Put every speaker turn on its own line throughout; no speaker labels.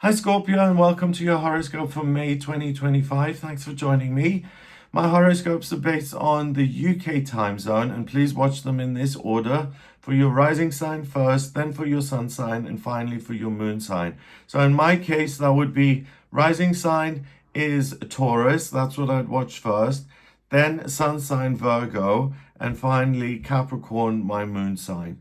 Hi Scorpio, and welcome to your horoscope for May 2025. Thanks for joining me. My horoscopes are based on the UK time zone, and please watch them in this order: for your rising sign first, then for your sun sign, and finally for your moon sign. So in my case, that would be rising sign is Taurus, that's what I'd watch first, then sun sign Virgo, and finally Capricorn, my moon sign.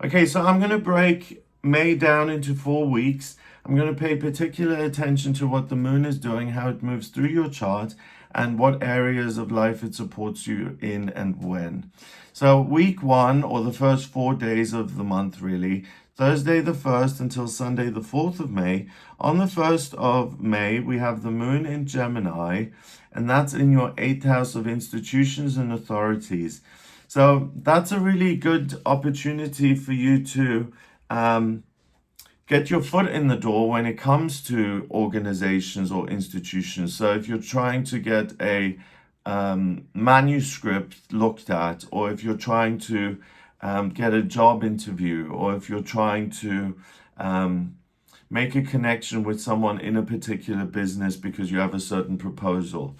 Okay, so I'm going to break May down into 4 weeks. I'm going to pay particular attention to what the moon is doing, how it moves through your chart, and what areas of life it supports you in and when. So week 1, or the first 4 days of the month really, Thursday the 1st until Sunday the 4th of May. On the 1st of May, we have the moon in Gemini, and that's in your 8th house of institutions and authorities. So that's a really good opportunity for you to get your foot in the door when it comes to organizations or institutions. So if you're trying to get a manuscript looked at, or if you're trying to get a job interview, or if you're trying to make a connection with someone in a particular business because you have a certain proposal.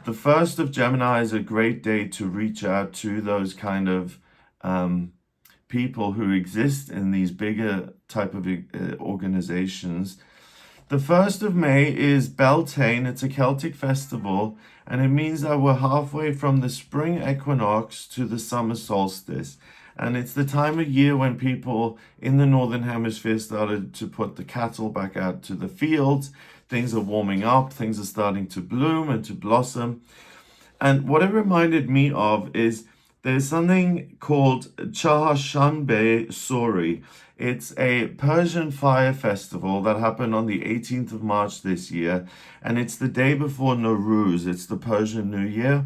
The 1st of Gemini is a great day to reach out to those kind of people who exist in these bigger type of organizations. The 1st of May is Beltane. It's a Celtic festival, and it means that we're halfway from the spring equinox to the summer solstice. And it's the time of year when people in the Northern Hemisphere started to put the cattle back out to the fields. Things are warming up, things are starting to bloom and to blossom. And what it reminded me of is there's something called Chahashanbe Sori. It's a Persian fire festival that happened on the 18th of March this year, and it's the day before Nowruz. It's the Persian New Year.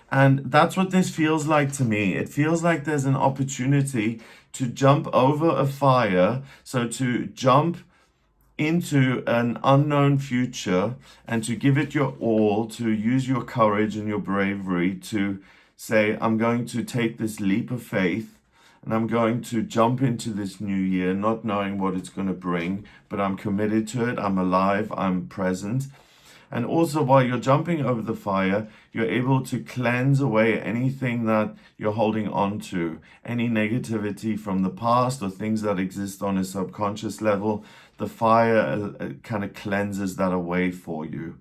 And that's what this feels like to me. It feels like there's an opportunity to jump over a fire, so to jump into an unknown future and to give it your all, to use your courage and your bravery to say, I'm going to take this leap of faith and I'm going to jump into this new year, not knowing what it's going to bring, but I'm committed to it. I'm alive, I'm present. And also, while you're jumping over the fire, you're able to cleanse away anything that you're holding on to, any negativity from the past or things that exist on a subconscious level. The fire kind of cleanses that away for you.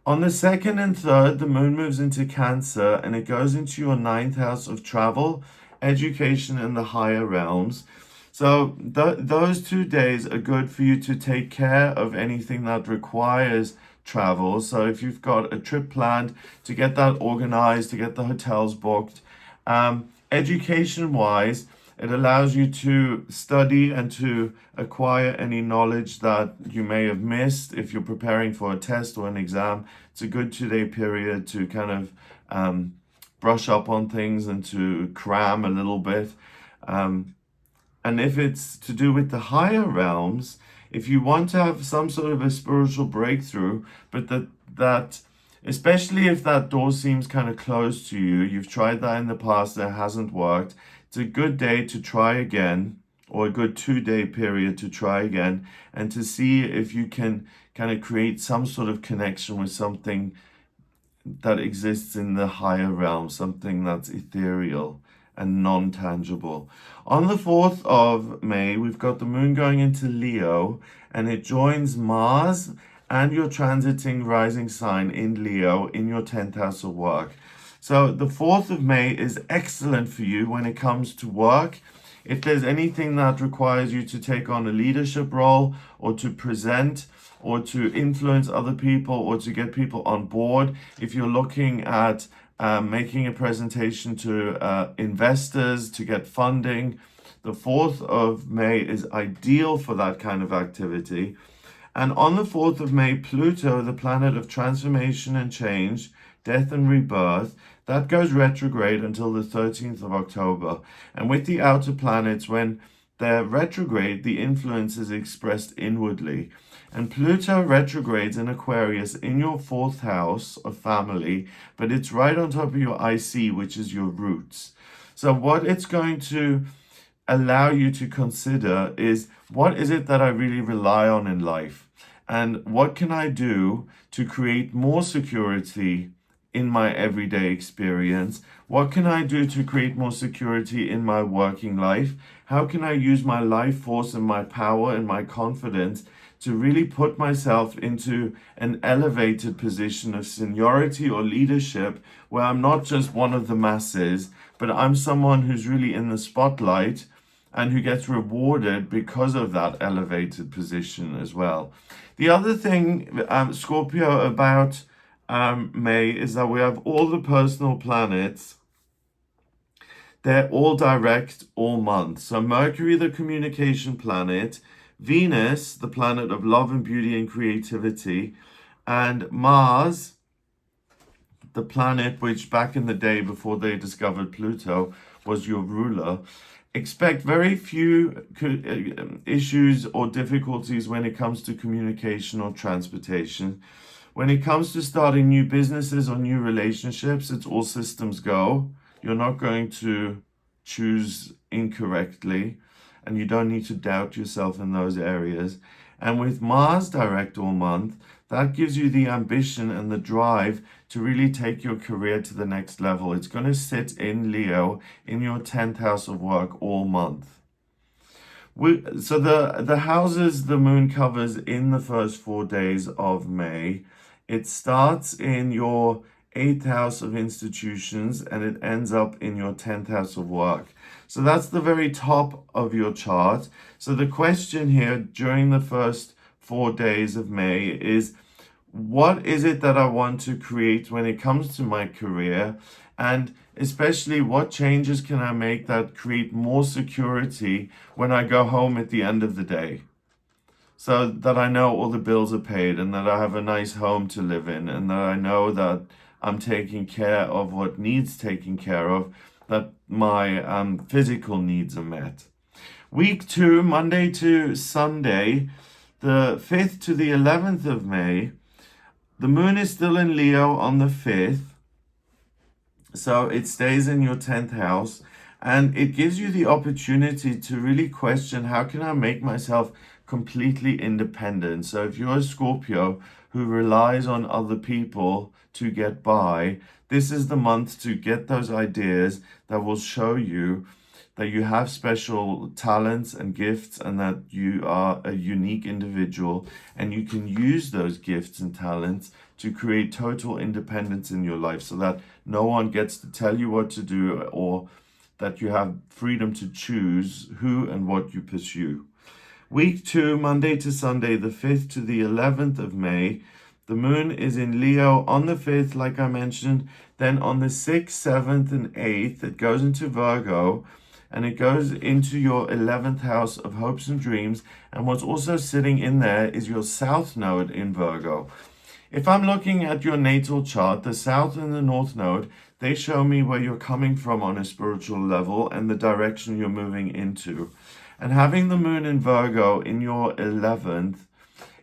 On the 2nd and 3rd, the moon moves into Cancer, and it goes into your 9th house of travel, education, and the higher realms. So those 2 days are good for you to take care of anything that requires travel. So if you've got a trip planned, to get that organized, to get the hotels booked. Education wise, it allows you to study and to acquire any knowledge that you may have missed. If you're preparing for a test or an exam, it's a good 2-day period to kind of brush up on things and to cram a little bit. And if it's to do with the higher realms, if you want to have some sort of a spiritual breakthrough, but that especially if that door seems kind of closed to you, you've tried that in the past, that hasn't worked, it's a good day to try again, or a good 2-day period to try again, and to see if you can kind of create some sort of connection with something that exists in the higher realm, something that's ethereal and non-tangible. On the 4th of May, we've got the moon going into Leo, and it joins Mars and your transiting rising sign in Leo in your 10th house of work. So the 4th of May is excellent for you when it comes to work. If there's anything that requires you to take on a leadership role, or to present, or to influence other people, or to get people on board, if you're looking at making a presentation to investors to get funding, the 4th of May is ideal for that kind of activity. And on the 4th of May, Pluto, the planet of transformation and change, death and rebirth, that goes retrograde until the 13th of October. And with the outer planets, when they're retrograde, the influence is expressed inwardly. And Pluto retrogrades in Aquarius in your 4th house of family, but it's right on top of your IC, which is your roots. So what it's going to allow you to consider is, what is it that I really rely on in life? And what can I do to create more security in my everyday experience? What can I do to create more security in my working life? How can I use my life force and my power and my confidence to really put myself into an elevated position of seniority or leadership, where I'm not just one of the masses, but I'm someone who's really in the spotlight and who gets rewarded because of that elevated position as well. The other thing, Scorpio, about May is that we have all the personal planets. They're all direct all month. So Mercury, the communication planet, Venus, the planet of love and beauty and creativity, and Mars, the planet which back in the day before they discovered Pluto was your ruler. Expect very few issues or difficulties when it comes to communication or transportation. When it comes to starting new businesses or new relationships, it's all systems go. You're not going to choose incorrectly, and you don't need to doubt yourself in those areas. And with Mars direct all month, that gives you the ambition and the drive to really take your career to the next level. It's going to sit in Leo in your 10th house of work all month. So the houses the moon covers in the first 4 days of May, it starts in your 8th house of institutions and it ends up in your 10th house of work. So that's the very top of your chart. So the question here during the first 4 days of May is, what is it that I want to create when it comes to my career? And especially, what changes can I make that create more security when I go home at the end of the day? So that I know all the bills are paid and that I have a nice home to live in and that I know that I'm taking care of what needs taking care of, that my physical needs are met. Week 2, Monday to Sunday, the 5th to the 11th of May, the moon is still in Leo on the 5th, so it stays in your 10th house, and it gives you the opportunity to really question, how can I make myself completely independent? So if you're a Scorpio who relies on other people to get by, this is the month to get those ideas that will show you that you have special talents and gifts and that you are a unique individual, and you can use those gifts and talents to create total independence in your life so that no one gets to tell you what to do, or that you have freedom to choose who and what you pursue. Week 2, Monday to Sunday, the 5th to the 11th of May, the moon is in Leo on the 5th, like I mentioned. Then on the 6th, 7th, and 8th, it goes into Virgo, and it goes into your 11th house of hopes and dreams. And what's also sitting in there is your South Node in Virgo. If I'm looking at your natal chart, the South and the North Node, they show me where you're coming from on a spiritual level and the direction you're moving into. And having the moon in Virgo in your 11th,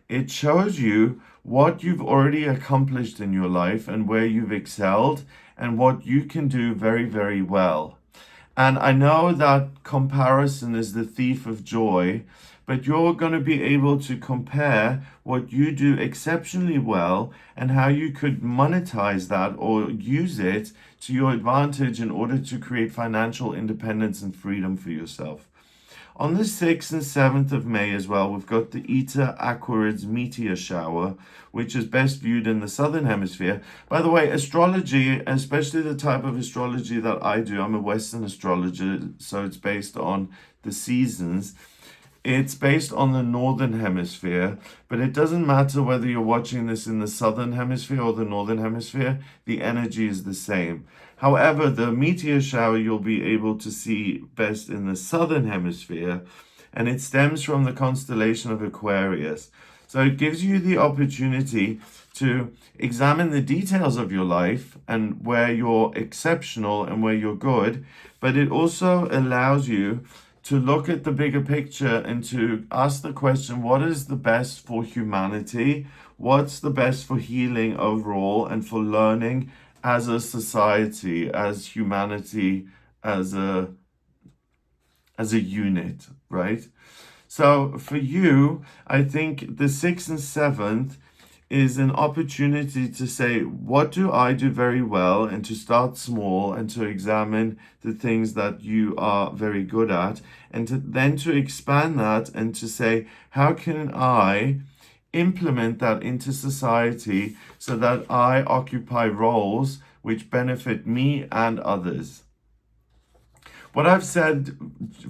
it shows you what you've already accomplished in your life and where you've excelled and what you can do very, very well. And I know that comparison is the thief of joy, but you're going to be able to compare what you do exceptionally well and how you could monetize that or use it to your advantage in order to create financial independence and freedom for yourself. On the 6th and 7th of May as well, we've got the Eta Aquarids meteor shower, which is best viewed in the southern hemisphere. By the way, astrology, especially the type of astrology that I do, I'm a Western astrologer, so it's based on the seasons. It's based on the northern hemisphere, but it doesn't matter whether you're watching this in the southern hemisphere or the northern hemisphere, the energy is the same. However, the meteor shower you'll be able to see best in the southern hemisphere, and it stems from the constellation of Aquarius. So it gives you the opportunity to examine the details of your life and where you're exceptional and where you're good, but it also allows you to look at the bigger picture and to ask the question, what is the best for humanity? What's the best for healing overall and for learning as a society, as humanity, as a as a unit, right? So for you, I think the 6th and 7th is an opportunity to say, what do I do very well? And to start small and to examine the things that you are very good at. And then to expand that and to say, how can I implement that into society so that I occupy roles which benefit me and others? What I've said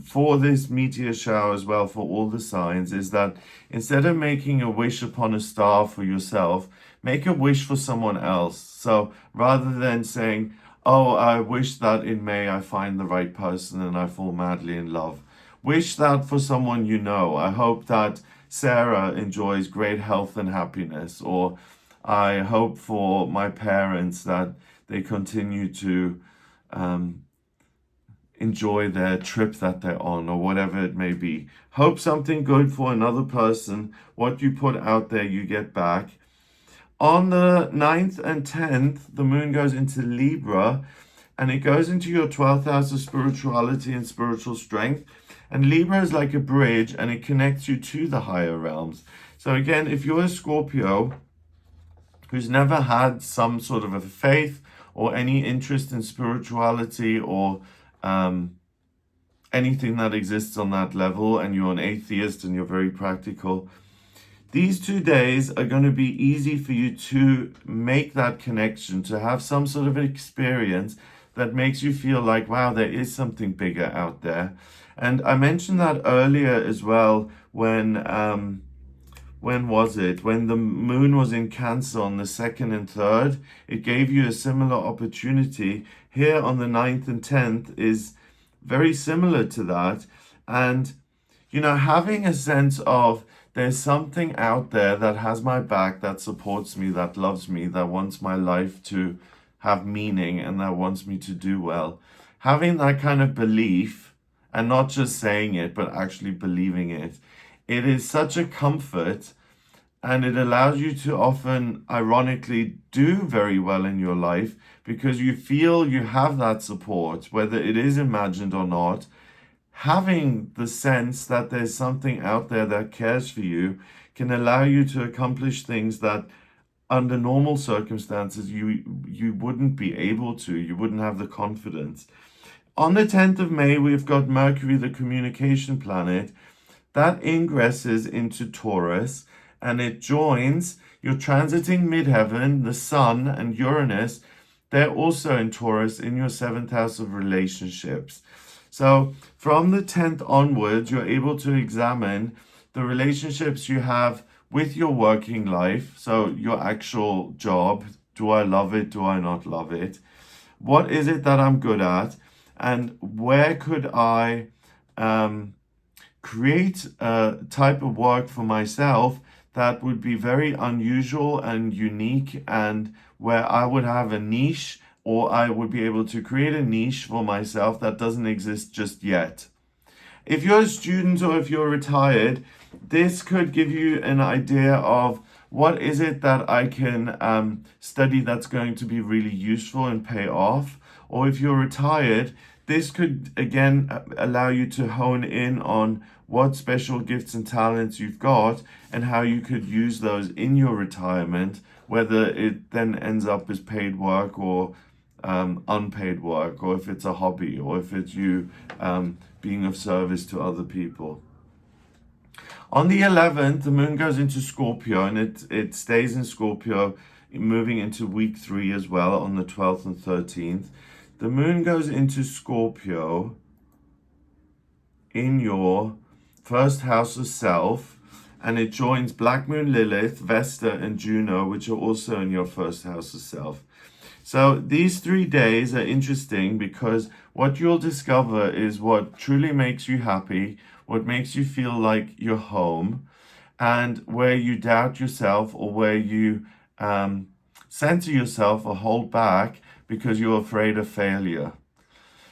for this meteor shower as well, for all the signs, is that instead of making a wish upon a star for yourself, make a wish for someone else. So rather than saying, oh, I wish that in May I find the right person and I fall madly in love, wish that for someone you know. I hope that Sarah enjoys great health and happiness, or I hope for my parents that they continue to enjoy their trip that they're on, or whatever it may be. Hope something good for another person. What you put out there, you get back. On the 9th and 10th, the moon goes into Libra, and it goes into your 12th house of spirituality and spiritual strength. And Libra is like a bridge, and it connects you to the higher realms. So again, if you're a Scorpio who's never had some sort of a faith or any interest in spirituality or anything that exists on that level, and you're an atheist and you're very practical, these 2 days are going to be easy for you to make that connection, to have some sort of experience that makes you feel like, wow, there is something bigger out there. And I mentioned that earlier as well when was it? When the moon was in Cancer on the 2nd and 3rd, it gave you a similar opportunity. Here on the 9th and 10th is very similar to that. And, having a sense of there's something out there that has my back, that supports me, that loves me, that wants my life to have meaning and that wants me to do well. Having that kind of belief, and not just saying it, but actually believing it, it is such a comfort, and it allows you to often, ironically, do very well in your life because you feel you have that support, whether it is imagined or not. Having the sense that there's something out there that cares for you can allow you to accomplish things that under normal circumstances you wouldn't be able to, you wouldn't have the confidence. On the 10th of May, we've got Mercury, the communication planet, that ingresses into Taurus, and it joins, you're transiting midheaven, the Sun and Uranus, they're also in Taurus in your 7th house of relationships. So from the 10th onwards, you're able to examine the relationships you have with your working life. So your actual job, do I love it? Do I not love it? What is it that I'm good at? And where could I create a type of work for myself that would be very unusual and unique, and where I would have a niche, or I would be able to create a niche for myself that doesn't exist just yet. If you're a student or if you're retired, this could give you an idea of what is it that I can study that's going to be really useful and pay off. Or if you're retired, this could again allow you to hone in on what special gifts and talents you've got and how you could use those in your retirement, whether it then ends up as paid work or unpaid work, or if it's a hobby, or if it's you being of service to other people. On the 11th, the moon goes into Scorpio, and it stays in Scorpio, moving into week 3 as well on the 12th and 13th. The moon goes into Scorpio in your 1st house of self, and it joins Black Moon, Lilith, Vesta, and Juno, which are also in your 1st house of self. So these 3 days are interesting because what you'll discover is what truly makes you happy, what makes you feel like you're home, and where you doubt yourself or where you center yourself or hold back because you're afraid of failure.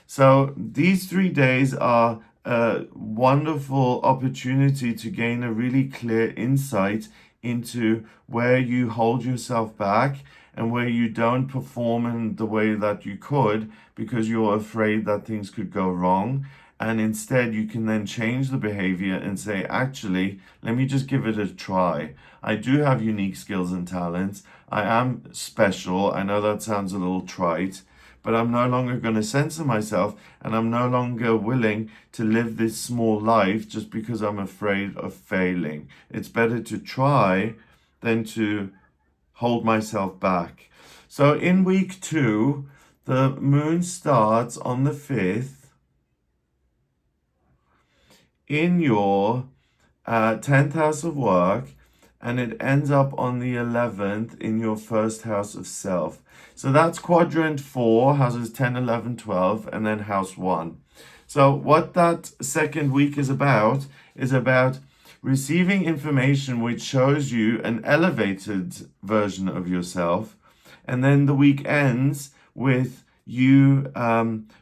So these 3 days are a wonderful opportunity to gain a really clear insight into where you hold yourself back and where you don't perform in the way that you could because you're afraid that things could go wrong. And instead, you can then change the behavior and say, actually, let me just give it a try. I do have unique skills and talents. I am special. I know that sounds a little trite, but I'm no longer going to censor myself, and I'm no longer willing to live this small life just because I'm afraid of failing. It's better to try than to hold myself back. So in week 2, the moon starts on the 5th in your 10th house of work, and it ends up on the 11th in your first house of self. So that's quadrant 4, houses 10, 11, 12, and then house 1. So what that second week is about receiving information which shows you an elevated version of yourself. And then the week ends with you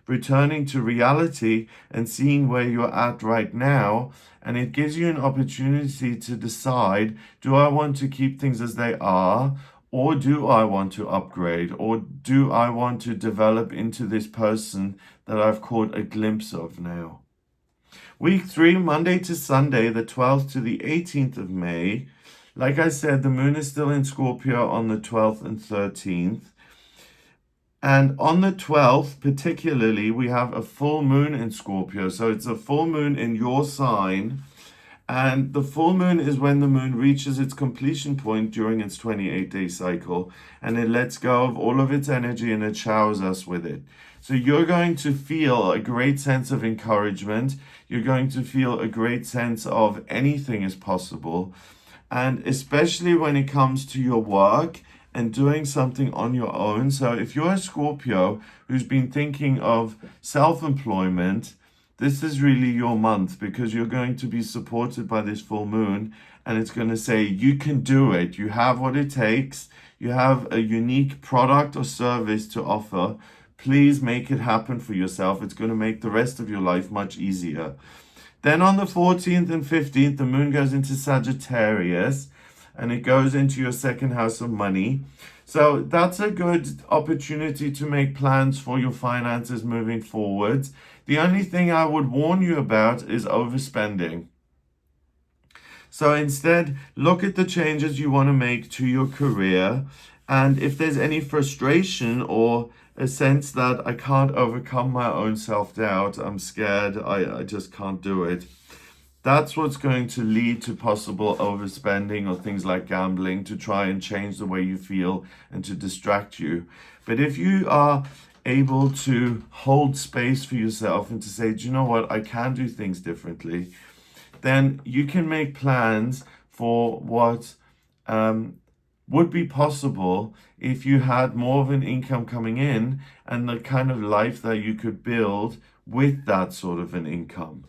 returning to reality and seeing where you're at right now. And it gives you an opportunity to decide, do I want to keep things as they are? Or do I want to upgrade? Or do I want to develop into this person that I've caught a glimpse of now? Week 3, Monday to Sunday, the 12th to the 18th of May. Like I said, the moon is still in Scorpio on the 12th and 13th. And on the 12th, particularly, we have a full moon in Scorpio. So it's a full moon in your sign. And the full moon is when the moon reaches its completion point during its 28-day cycle. And it lets go of all of its energy and it showers us with it. So you're going to feel a great sense of encouragement. You're going to feel a great sense of anything is possible. And especially when it comes to your work and doing something on your own. So if you're a Scorpio who's been thinking of self-employment, this is really your month, because you're going to be supported by this full moon, and it's going to say, you can do it. You have what it takes. You have a unique product or service to offer. Please make it happen for yourself. It's going to make the rest of your life much easier. Then on the 14th and 15th, the moon goes into Sagittarius, and it goes into your second house of money. So that's a good opportunity to make plans for your finances moving forward. The only thing I would warn you about is overspending. So instead, look at the changes you want to make to your career. And if there's any frustration or a sense that I can't overcome my own self-doubt, I'm scared, I just can't do it, that's what's going to lead to possible overspending or things like gambling to try and change the way you feel and to distract you. But if you are able to hold space for yourself and to say, do you know what, I can do things differently, then you can make plans for what would be possible if you had more of an income coming in and the kind of life that you could build with that sort of an income.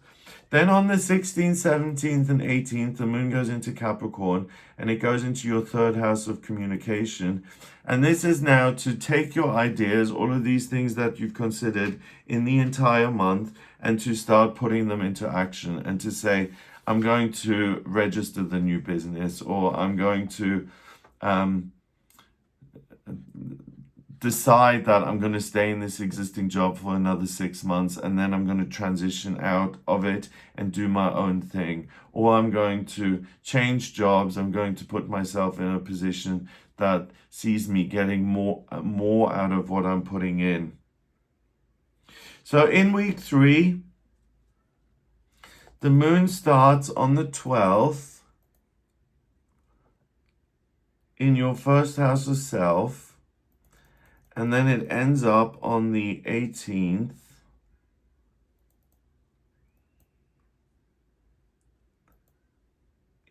Then on the 16th, 17th, and 18th, the moon goes into Capricorn, and it goes into your third house of communication. And this is now to take your ideas, all of these things that you've considered in the entire month, and to start putting them into action and to say, I'm going to register the new business, or I'm going to decide that I'm going to stay in this existing job for another 6 months, and then I'm going to transition out of it and do my own thing. Or I'm going to change jobs. I'm going to put myself in a position that sees me getting more out of what I'm putting in. So in week 3, the moon starts on the 12th in your first house of self. And then it ends up on the 18th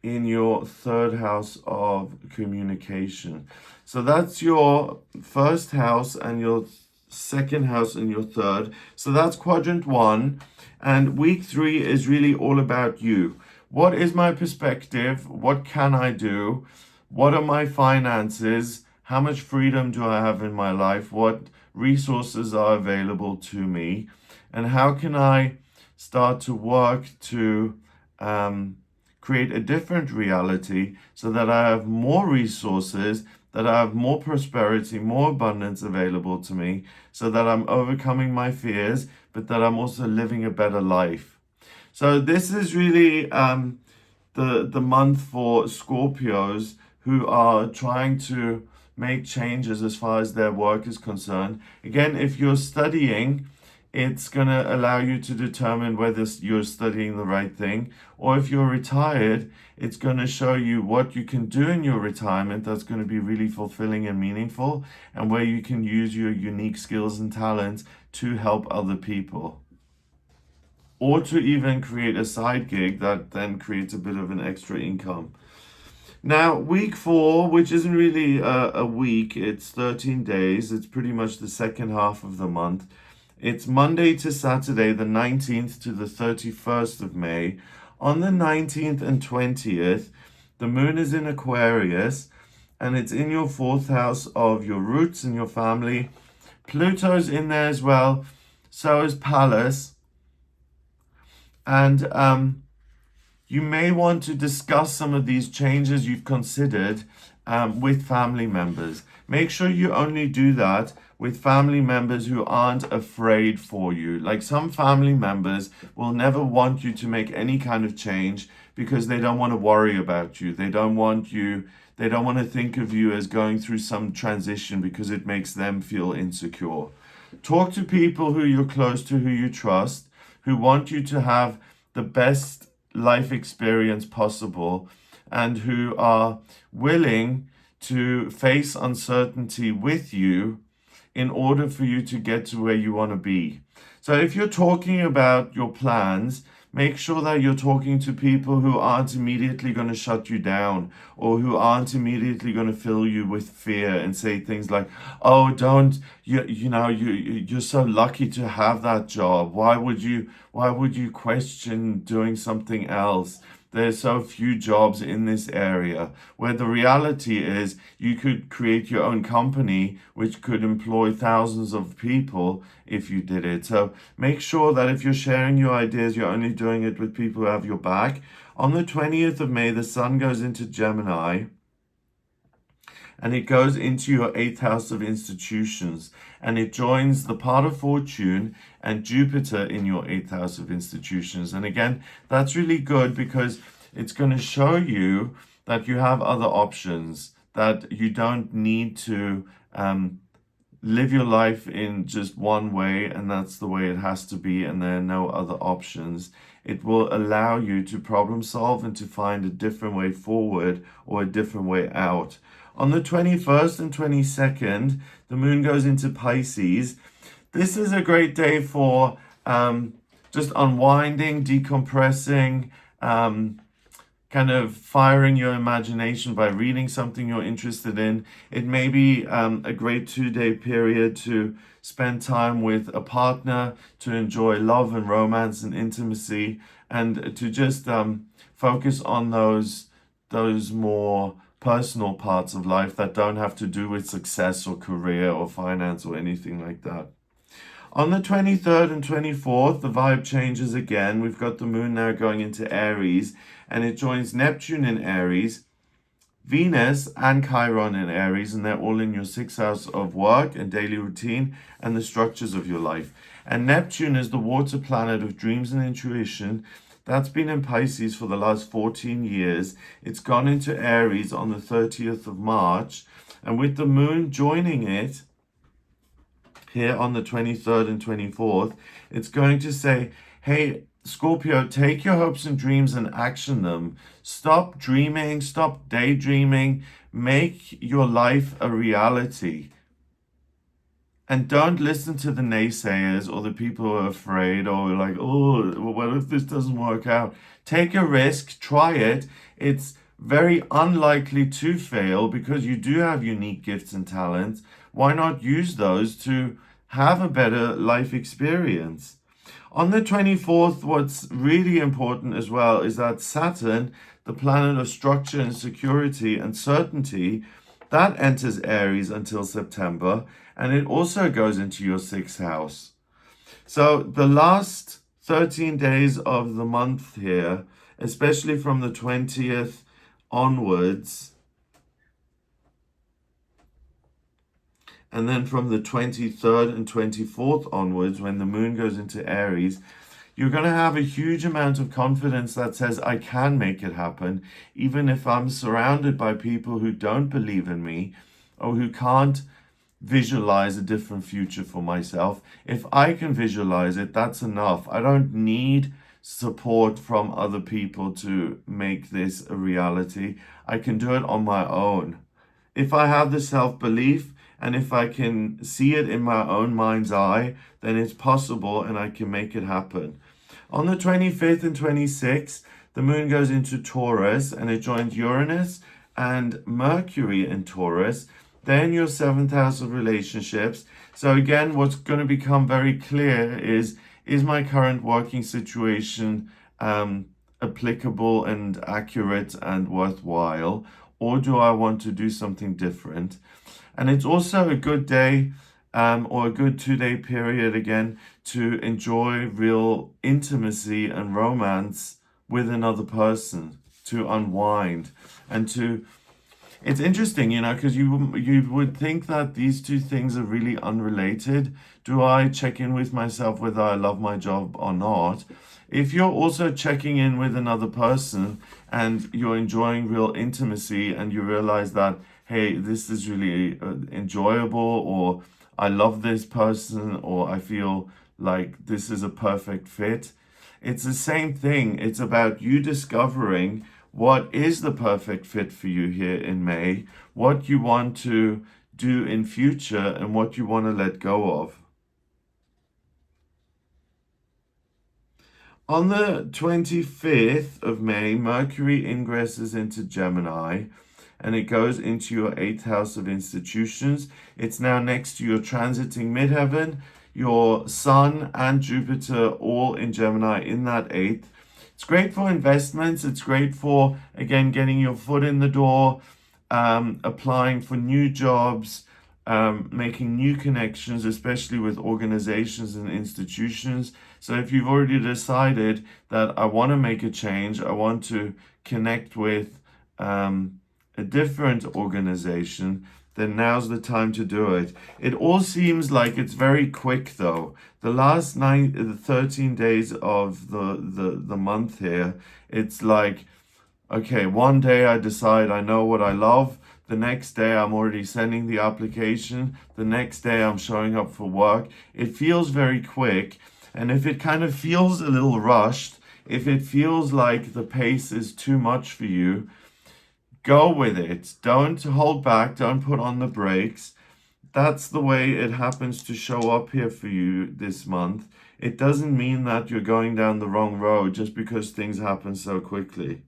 in your third house of communication. So that's your first house and your second house and your third. So that's quadrant 1. And week 3 is really all about you. What is my perspective? What can I do? What are my finances? How much freedom do I have in my life? What resources are available to me? And how can I start to work to create a different reality so that I have more resources, that I have more prosperity, more abundance available to me, so that I'm overcoming my fears, but that I'm also living a better life. So this is really the month for Scorpios who are trying to make changes as far as their work is concerned. Again, if you're studying, it's going to allow you to determine whether you're studying the right thing. Or if you're retired, it's going to show you what you can do in your retirement that's going to be really fulfilling and meaningful, and where you can use your unique skills and talents to help other people. Or to even create a side gig that then creates a bit of an extra income. Now, week 4, which isn't really a week, it's 13 days. It's pretty much the second half of the month. It's Monday to Saturday, the 19th to the 31st of May. On the 19th and 20th, the moon is in Aquarius, and it's in your 4th house of your roots and your family. Pluto's in there as well, so is Pallas. And you may want to discuss some of these changes you've considered with family members. Make sure you only do that with family members who aren't afraid for you. Like, some family members will never want you to make any kind of change because they don't want to worry about you. They don't want to think of you as going through some transition because it makes them feel insecure. Talk to people who you're close to, who you trust, who want you to have the best life experience possible, and who are willing to face uncertainty with you in order for you to get to where you want to be. So if you're talking about your plans, make sure that you're talking to people who aren't immediately going to shut you down, or who aren't immediately going to fill you with fear and say things like, "Oh, don't you're so lucky to have that job. Why would you question doing something else? There's so few jobs in this area," where the reality is you could create your own company which could employ thousands of people if you did it. So make sure that if you're sharing your ideas, you're only doing it with people who have your back. On the 20th of May, the sun goes into Gemini, and it goes into your 8th house of institutions, and it joins the part of fortune and Jupiter in your 8th house of institutions. And again, that's really good because it's going to show you that you have other options, that you don't need to live your life in just one way and that's the way it has to be and there are no other options. It will allow you to problem solve and to find a different way forward or a different way out. On the 21st and 22nd, the moon goes into Pisces. This is a great day for just unwinding, decompressing, kind of firing your imagination by reading something you're interested in. It may be a great 2-day period to spend time with a partner, to enjoy love and romance and intimacy, and to just focus on those more personal parts of life that don't have to do with success or career or finance or anything like that. On the 23rd and 24th, the vibe changes again. We've got the moon now going into Aries, and it joins Neptune in Aries, Venus and Chiron in Aries, and they're all in your 6th house of work and daily routine and the structures of your life. And Neptune is the water planet of dreams and intuition. That's been in Pisces for the last 14 years. It's gone into Aries on the 30th of March, and with the moon joining it here on the 23rd and 24th, it's going to say, hey, Scorpio, take your hopes and dreams and action them. Stop dreaming, stop daydreaming, make your life a reality. And don't listen to the naysayers or the people who are afraid or like, oh, what if this doesn't work out? Take a risk, try it. It's very unlikely to fail because you do have unique gifts and talents. Why not use those to have a better life experience? On the 24th, what's really important as well is that Saturn, the planet of structure and security and certainty, that enters Aries until September, and it also goes into your 6th house. So the last 13 days of the month here, especially from the 20th onwards, And then from the 23rd and 24th onwards, when the moon goes into Aries, you're going to have a huge amount of confidence that says, I can make it happen, even if I'm surrounded by people who don't believe in me or who can't visualize a different future for myself. If I can visualize it, that's enough. I don't need support from other people to make this a reality. I can do it on my own. If I have the self-belief and if I can see it in my own mind's eye, then it's possible and I can make it happen. On the 25th and 26th, the moon goes into Taurus and it joins Uranus and Mercury in Taurus. Then your 7th house of relationships. So again, what's going to become very clear is my current working situation applicable and accurate and worthwhile, or do I want to do something different? And it's also a good day or a good 2-day period again to enjoy real intimacy and romance with another person, to unwind and to... It's interesting, because you would think that these two things are really unrelated. Do I check in with myself whether I love my job or not? If you're also checking in with another person and you're enjoying real intimacy and you realize that, hey, this is really enjoyable, or I love this person, or I feel like this is a perfect fit, it's the same thing. It's about you discovering what is the perfect fit for you here in May, what you want to do in future, and what you want to let go of. On the 25th of May, Mercury ingresses into Gemini and it goes into your 8th house of institutions. It's now next to your transiting midheaven, your Sun and Jupiter all in Gemini in that 8th. It's great for investments. It's great for, again, getting your foot in the door, applying for new jobs, making new connections, especially with organizations and institutions. So if you've already decided that I want to make a change, I want to connect with a different organization, then now's the time to do it. It all seems like it's very quick though. The last 13 days of the month here, it's like, okay, one day I decide I know what I love. The next day I'm already sending the application. The next day I'm showing up for work. It feels very quick. And if it kind of feels a little rushed, if it feels like the pace is too much for you, go with it. Don't hold back. Don't put on the brakes. That's the way it happens to show up here for you this month. It doesn't mean that you're going down the wrong road just because things happen so quickly.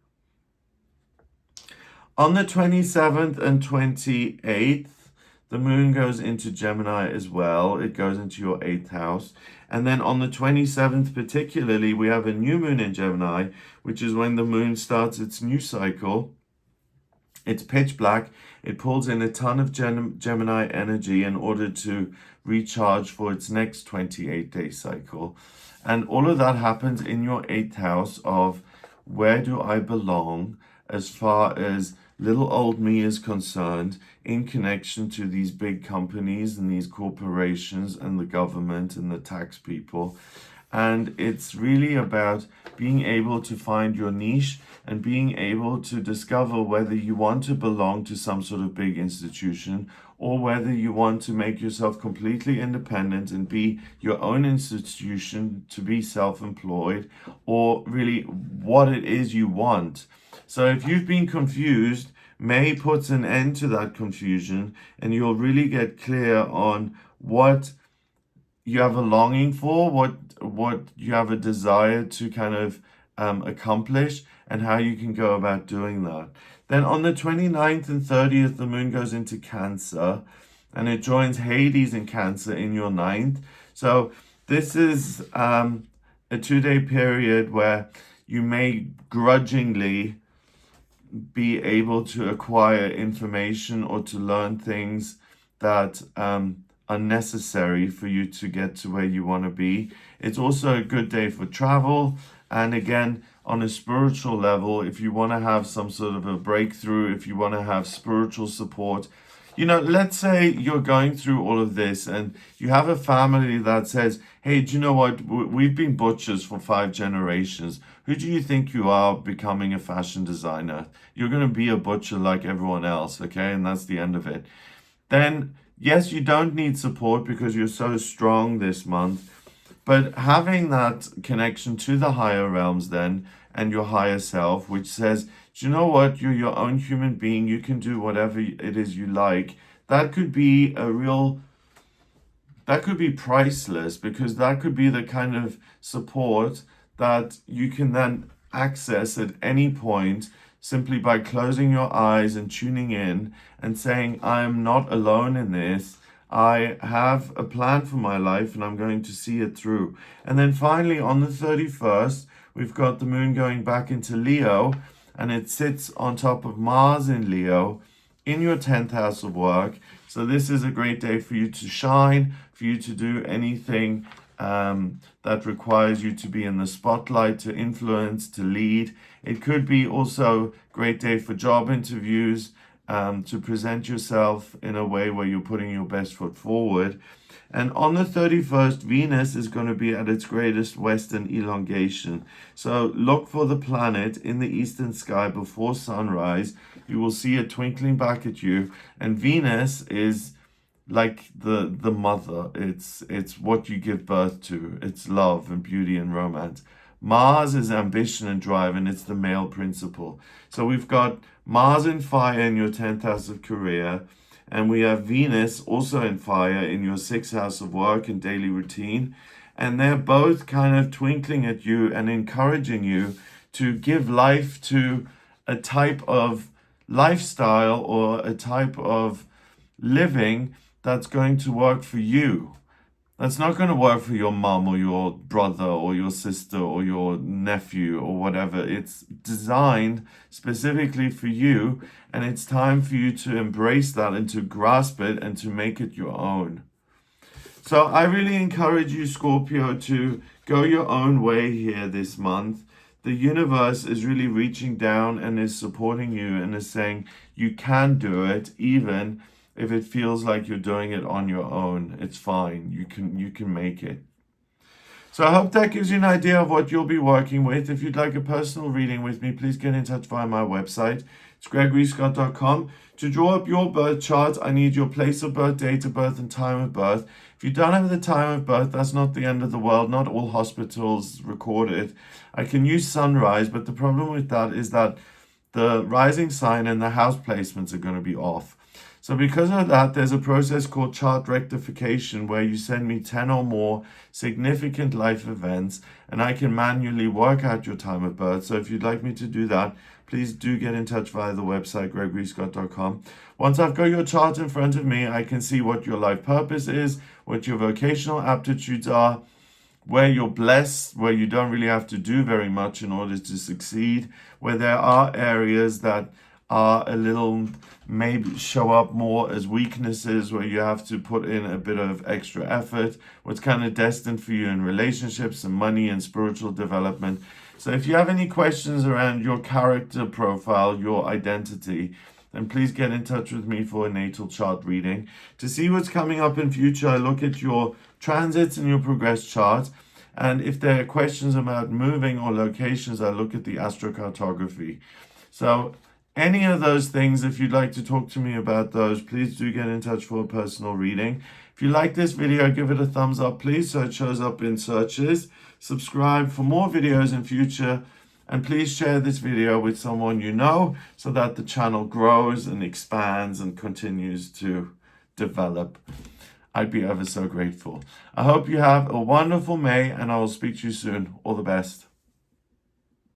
On the 27th and 28th, the moon goes into Gemini as well. It goes into your 8th house. And then on the 27th particularly, we have a new moon in Gemini, which is when the moon starts its new cycle. It's pitch black. It pulls in a ton of Gemini energy in order to recharge for its next 28-day cycle. And all of that happens in your 8th house of where do I belong as far as little old me is concerned in connection to these big companies and these corporations and the government and the tax people. And it's really about being able to find your niche and being able to discover whether you want to belong to some sort of big institution or whether you want to make yourself completely independent and be your own institution, to be self-employed, or really what it is you want. So if you've been confused, May puts an end to that confusion and you'll really get clear on what you have a longing for, what you have a desire to kind of accomplish, and how you can go about doing that. Then on the 29th and 30th, the moon goes into Cancer, and it joins Hades in Cancer in your 9th. So this is a 2-day period where you may grudgingly be able to acquire information or to learn things that are necessary for you to get to where you want to be. It's also a good day for travel. And again, on a spiritual level, if you want to have some sort of a breakthrough, if you want to have spiritual support, let's say you're going through all of this and you have a family that says, hey, do you know what? We've been butchers for 5 generations. Who do you think you are becoming a fashion designer? You're going to be a butcher like everyone else, okay? And that's the end of it. Then, yes, you don't need support because you're so strong this month. But having that connection to the higher realms then and your higher self, which says, do you know what? You're your own human being. You can do whatever it is you like. That could be that could be priceless, because that could be the kind of support that you can then access at any point simply by closing your eyes and tuning in and saying, I am not alone in this. I have a plan for my life and I'm going to see it through. And then finally, on the 31st, we've got the moon going back into Leo, and it sits on top of Mars in Leo in your 10th house of work. So this is a great day for you to shine, for you to do anything that requires you to be in the spotlight, to influence, to lead. It could be also a great day for job interviews, to present yourself in a way where you're putting your best foot forward. And on the 31st, Venus is going to be at its greatest western elongation. So look for the planet in the eastern sky before sunrise. You will see it twinkling back at you. And Venus is like the mother. It's what you give birth to. It's love and beauty and romance. Mars is ambition and drive, and it's the male principle. So we've got Mars in fire in your 10th house of career, and we have Venus also in fire in your 6th house of work and daily routine. And they're both kind of twinkling at you and encouraging you to give life to a type of lifestyle or a type of living that's going to work for you. That's not going to work for your mom or your brother or your sister or your nephew or whatever. It's designed specifically for you, and it's time for you to embrace that and to grasp it and to make it your own. So I really encourage you, Scorpio, to go your own way here this month. The universe is really reaching down and is supporting you and is saying you can do it, even if it feels like you're doing it on your own. It's fine. You can make it. So I hope that gives you an idea of what you'll be working with. If you'd like a personal reading with me, please get in touch via my website. It's gregoryscott.com. To draw up your birth chart, I need your place of birth, date of birth, and time of birth. If you don't have the time of birth, that's not the end of the world. Not all hospitals record it. I can use sunrise, but the problem with that is that the rising sign and the house placements are going to be off. So because of that, there's a process called chart rectification, where you send me 10 or more significant life events and I can manually work out your time of birth. So if you'd like me to do that, please do get in touch via the website gregoryscott.com. Once I've got your chart in front of me, I can see what your life purpose is, what your vocational aptitudes are, where you're blessed, where you don't really have to do very much in order to succeed, where there are areas that are a little, maybe show up more as weaknesses, where you have to put in a bit of extra effort, what's kind of destined for you in relationships and money and spiritual development. So if you have any questions around your character profile, your identity, then please get in touch with me for a natal chart reading. To see what's coming up in future, I look at your transits and your progress chart. And if there are questions about moving or locations, I look at the astrocartography. So any of those things, if you'd like to talk to me about those, please do get in touch for a personal reading. If you like this video, give it a thumbs up, please, so it shows up in searches. Subscribe for more videos in future. And please share this video with someone you know so that the channel grows and expands and continues to develop. I'd be ever so grateful. I hope you have a wonderful May, and I will speak to you soon. All the best.